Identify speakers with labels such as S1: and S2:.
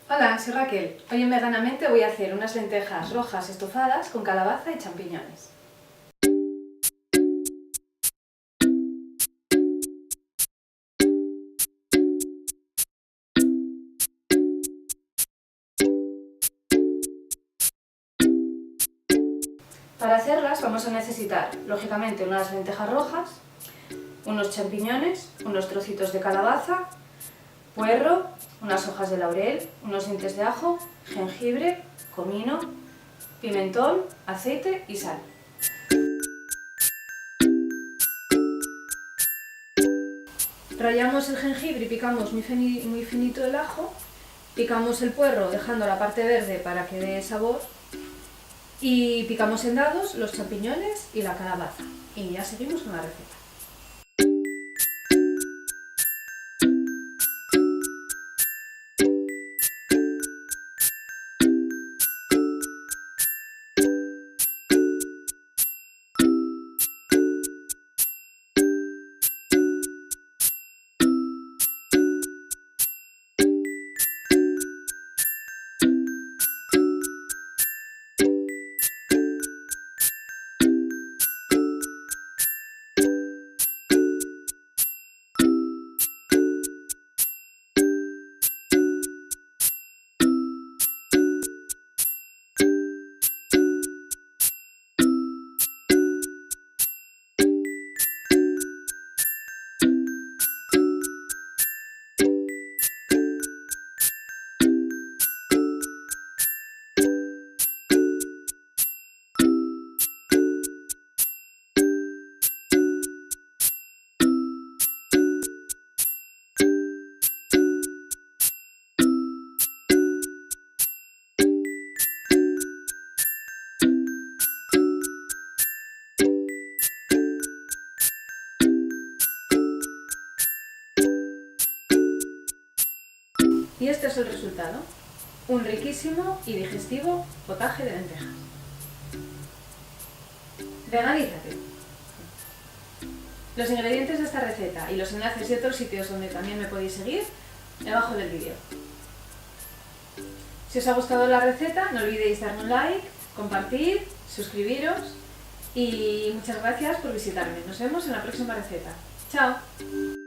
S1: Hola, soy Raquel. Hoy en Veganamente voy a hacer unas lentejas rojas estofadas con calabaza y champiñones. Para hacerlas vamos a necesitar, lógicamente, unas lentejas rojas, unos champiñones, unos trocitos de calabaza, puerro, unas hojas de laurel, unos dientes de ajo, jengibre, comino, pimentón, aceite y sal. Rallamos el jengibre y picamos muy finito el ajo, picamos el puerro dejando la parte verde para que dé sabor y picamos en dados los champiñones y la calabaza. Y ya seguimos con la receta. Y este es el resultado, un riquísimo y digestivo potaje de lentejas. Veganízate. Los ingredientes de esta receta y los enlaces y otros sitios donde también me podéis seguir debajo del vídeo. Si os ha gustado la receta, no olvidéis darme un like, compartir, suscribiros y muchas gracias por visitarme. Nos vemos en la próxima receta. ¡Chao!